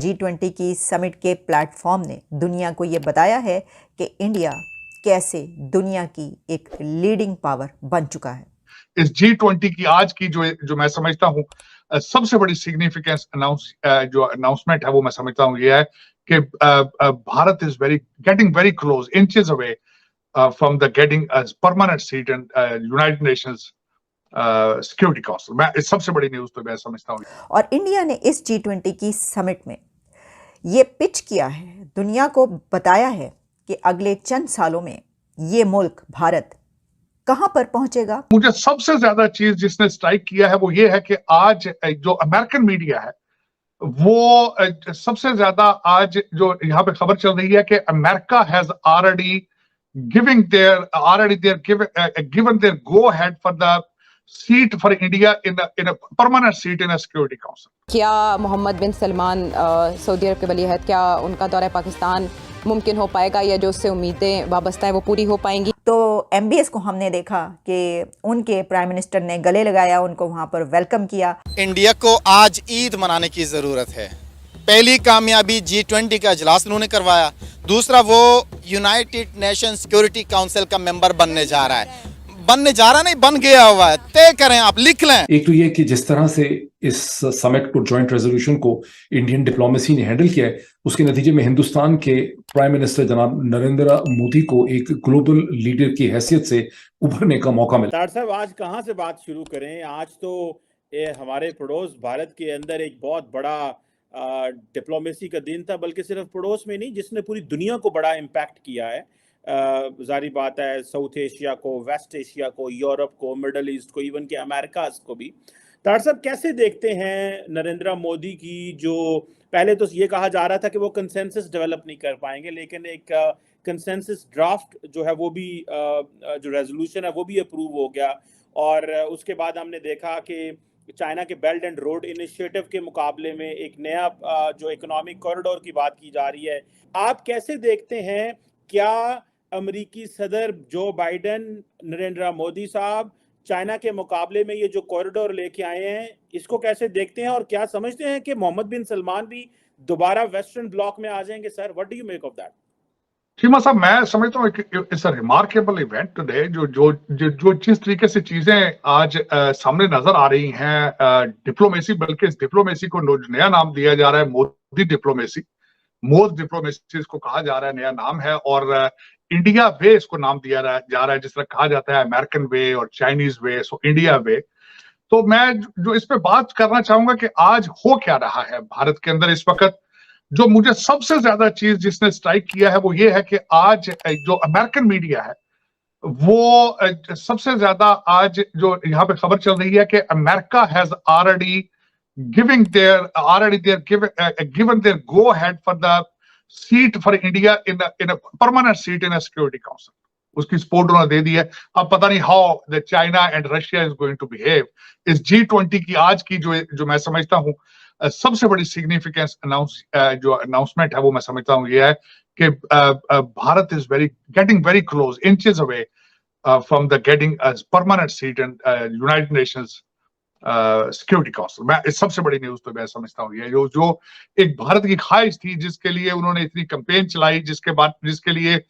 G20 की summit के platform ने दुनिया को ये बताया है कि इंडिया कैसे दुनिया की एक लीडिंग पावर बन चुका है। इस G20 की आज की जो मैं समझता हूँ सबसे बड़ी सिग्निफिकेंस जो अनाउंसमेंट है वो मैं समझता हूँ ये है कि Bharat is getting very close, inches away from the getting permanent seat in United Nations security council. मैं इस सबसे बड़ी न्यूज तो मैं समझता हूँ। और इंडिया ने इस G20 की समिट में ये पिच किया है, दुनिया को बताया है कि अगले चंद सालों में ये मुल्क भारत कहां पर पहुंचेगा। मुझे सबसे ज्यादा चीज जिसने स्ट्राइक किया है वो ये है कि आज जो अमेरिकन मीडिया है वो सबसे ज्यादा आज जो यहाँ पे खबर चल रही है कि America has given their go ahead for the seat for India in a permanent seat in a security council. क्या मोहम्मद बिन सलमान सऊदी अरब के वली अहद, क्या उनका दौरा पाकिस्तान मुमकिन हो पाएगा या जो उससे उम्मीदें वाबस्ता है वो पूरी हो पाएंगी? तो MBS को हमने देखा कि उनके प्राइम मिनिस्टर ने गले लगाया, उनको वहां पर वेलकम किया। इंडिया को आज ईद मनाने की ज़रूरत है। पहली कामयाबी G20 का इजलास उन्होंने करवाया, दूसरा वो यूनाइटेड नेशन सिक्योरिटी काउंसिल का मेंबर बनने जा रहा है। बनने जा रहा नहीं, बन गया हुआ है। तय करें, आप लिख लें। एक तो ये कि जिस तरह से इस समिट को, जॉइंट रेजोल्यूशन को इंडियन डिप्लोमेसी ने हैंडल किया है, उसके नतीजे में हिंदुस्तान के प्राइम मिनिस्टर जनाब नरेंद्र मोदी को एक ग्लोबल लीडर की हैसियत से उभरने का मौका मिला। तार साहब, आज कहाँ से बात शुरू करें? आज तो हमारे पड़ोस भारत के अंदर एक बहुत बड़ा डिप्लोमेसी का दिन था, बल्कि सिर्फ पड़ोस में नहीं, जिसने पूरी दुनिया को बड़ा इम्पैक्ट किया है। जारी बात है, साउथ एशिया को, वेस्ट एशिया को, यूरोप को, मिडल ईस्ट को, इवन के अमेरिकाज को भी। तार साहब, कैसे देखते हैं नरेंद्र मोदी की, जो पहले तो ये कहा जा रहा था कि वो कंसेंसस डेवलप नहीं कर पाएंगे, लेकिन एक कंसेंसस ड्राफ्ट जो है वो भी जो रेजोल्यूशन है वो भी अप्रूव हो गया। और उसके बाद हमने देखा कि चाइना के बेल्ट एंड रोड इनिशिएटिव के मुकाबले में एक नया जो इकोनॉमिक कॉरिडोर की बात की जा रही है। आप कैसे देखते हैं, क्या अमेरिकी सदर जो बाइडेन, नरेंद्र मोदी साहब चाइना के मुकाबले में ये जो कॉरिडोर लेके आए हैं, इसको कैसे देखते हैं? और क्या समझते हैं कि मोहम्मद बिन सलमान भी दोबारा वेस्टर्न ब्लॉक में आ जाएंगे? Sir, what do you make of that? Sheema साहब, मैं समझता हूँ it's a remarkable event today. जो जिस तरीके से चीजें आज सामने नजर आ रही हैं, डिप्लोमेसी, बल्कि इस डिप्लोमेसी को नया नाम दिया जा रहा है मोदी डिप्लोमेसी। मोद डिप्लोमेसी इसको कहा जा रहा है, नया नाम है। और इंडिया वे इसको नाम दिया जा रहा है, जिस तरह कहा जाता है अमेरिकन वे और चाइनीज वे, सो इंडिया वे। तो मैं जो इस पे बात करना चाहूंगा कि आज हो क्या रहा है भारत के अंदर इस वक्त। जो मुझे सबसे ज्यादा चीज जिसने स्ट्राइक किया है वो ये है कि आज जो अमेरिकन मीडिया है वो सबसे ज्यादा आज जो यहाँ पे खबर चल रही है कि America has given their go ahead for the seat for India in a permanent seat in a security council. उसकी सपोर्ट उन्होंने दे दी है। अब पता नहीं how the China and Russia is going to behave. इस G20 की आज की जो मैं समझता हूँ सबसे बड़ी सिग्निफिकेंस जो अनाउंसमेंट है वो मैं समझता हूँ ये है कि Bharat is getting very close, inches away from the getting permanent seat in United Nations security council. मैं इस सबसे बड़ी न्यूज तो मैं समझता हूँ ये जो एक भारत की ख्वाहिश थी, जिसके लिए उन्होंने इतनी कैंपेन चलाई, जिसके लिए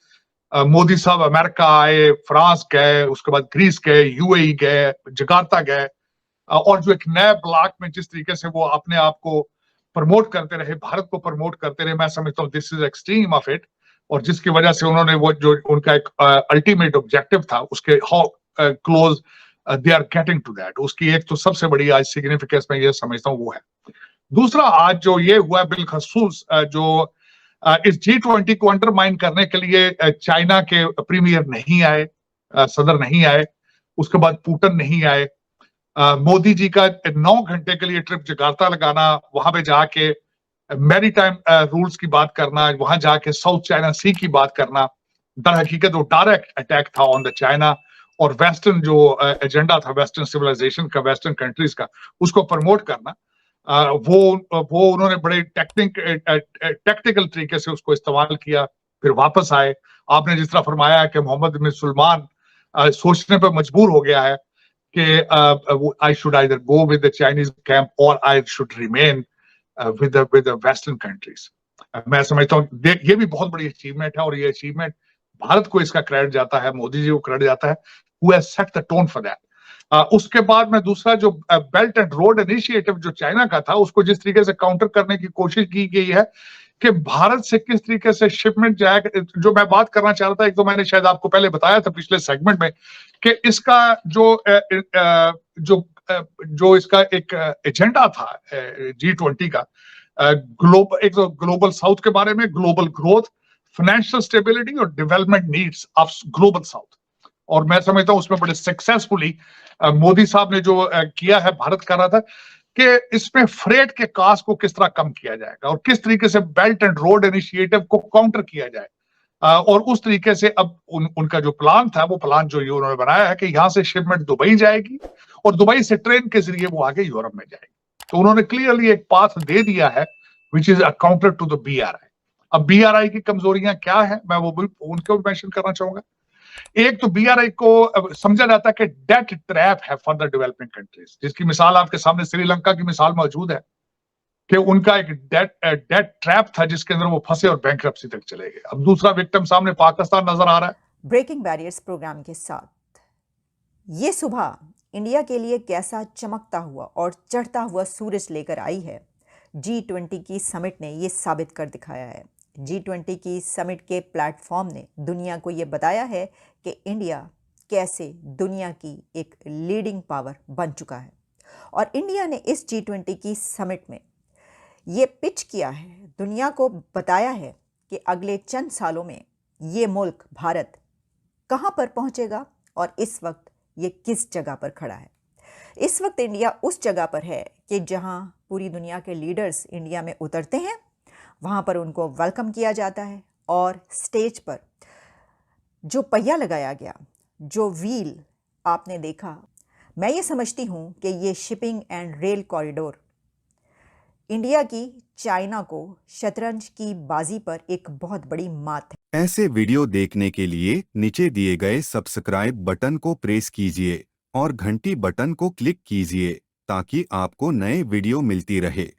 मोदी साहब अमेरिका आए, फ्रांस गए, उसके बाद ग्रीस गए, UAE गए, जकार्ता गए, और जो एक नए ब्लॉक में जिस तरीके से वो अपने आप को प्रमोट करते रहे, भारत को प्रमोट करते रहे, मैं समझता हूँ this is extreme of it. और जिसकी वजह से उन्होंने वो जो उनका एक अल्टीमेट ऑब्जेक्टिव था, उसके how close they are getting to that, उसकी एक तो सबसे बड़ी आज सिग्निफिकेंस मैं ये समझता हूँ वो है। दूसरा, आज जो ये हुआ बिलखसूस जो इस G20 को अंडरमाइन करने के लिए चाइना के प्रीमियर नहीं आए, सदर नहीं आए, उसके बाद पुतिन नहीं आए। मोदी जी का 9 घंटे के लिए ट्रिप जकार्ता लगाना, वहां पे जाके मैरीटाइम रूल्स की बात करना, वहां जाके साउथ चाइना सी की बात करना, दर हकीकत वो डायरेक्ट अटैक था ऑन द चाइना, और वेस्टर्न जो एजेंडा था वेस्टर्न सिविलाइजेशन का, वेस्टर्न कंट्रीज का, उसको प्रमोट करना। वो उन्होंने बड़े टेक्निकल तरीके से उसको इस्तेमाल किया, फिर वापस आए। आपने जिस तरह फरमाया कि मोहम्मद बिन सलमान सोचने पर मजबूर हो गया है कि I should either go with the Chinese camp और I should remain with the Western countries. मैं समझता हूँ ये भी बहुत बड़ी अचीवमेंट है, और ये अचीवमेंट भारत को इसका क्रेडिट जाता है, मोदी जी को क्रेडिट जाता है, who has set the tone for that. उसके बाद में दूसरा जो बेल्ट एंड रोड इनिशिएटिव जो चाइना का था, उसको जिस तरीके से काउंटर करने की कोशिश की गई है कि भारत से किस तरीके से शिपमेंट जाएगा, जो मैं बात करना चाह रहा था, एक तो मैंने शायद आपको पहले बताया था पिछले सेगमेंट में कि इसका जो इसका एक एजेंडा था G20 का, एक तो ग्लोबल साउथ के बारे में, ग्लोबल ग्रोथ, फाइनेंशियल स्टेबिलिटी और development needs of global south. और मैं समझता हूं उसमें बड़े सक्सेसफुली मोदी साहब ने जो किया है, भारत कर रहा था कि इसमें फ्रेट के कास्ट को किस तरह कम किया जाएगा और किस तरीके से बेल्ट एंड रोड इनिशिएटिव को काउंटर किया जाए। और उस तरीके से अब उनका जो प्लान था, वो प्लान जो उन्होंने बनाया है कि यहां से शिपमेंट दुबई जाएगी और दुबई से ट्रेन के जरिए वो आगे यूरोप में जाएगी। तो उन्होंने क्लियरली एक पाथ दे दिया है which is a counter to the BRI। अब BRI की कमजोरियां क्या है, मैं वो भी उनको मेंशन करना चाहूंगा। एक तो BRI को समझा जाता है कि डेट ट्रैप है फॉर द डेवलपिंग कंट्रीज, जिसकी मिसाल आपके सामने श्रीलंका की मिसाल मौजूद है कि उनका एक डेट ट्रैप था जिसके अंदर वो फंसे और बैंकरप्सी तक चले गए। अब दूसरा विक्टिम सामने पाकिस्तान नजर आ रहा है। ब्रेकिंग बैरियर्स प्रोग्राम के साथ ये सुबह इंडिया के लिए कैसा चमकता हुआ और चढ़ता हुआ सूरज लेकर आई है, G20 की समिट ने ये साबित कर दिखाया है। G20 की समिट के प्लेटफॉर्म ने दुनिया को ये बताया है कि इंडिया कैसे दुनिया की एक लीडिंग पावर बन चुका है। और इंडिया ने इस G20 की समिट में ये पिच किया है, दुनिया को बताया है कि अगले चंद सालों में ये मुल्क भारत कहाँ पर पहुँचेगा और इस वक्त ये किस जगह पर खड़ा है। इस वक्त इंडिया उस जगह पर है कि जहाँ पूरी दुनिया के लीडर्स इंडिया में उतरते हैं, वहाँ पर उनको वेलकम किया जाता है और स्टेज पर जो पहिया लगाया गया, जो व्हील आपने देखा, मैं ये समझती हूँ कि ये shipping and rail corridor India की चाइना को शतरंज की बाजी पर एक बहुत बड़ी मात है। ऐसे वीडियो देखने के लिए नीचे दिए गए सब्सक्राइब बटन को प्रेस कीजिए और घंटी बटन को क्लिक कीजिए ताकि आपको नए वीडियो मिलती रहे।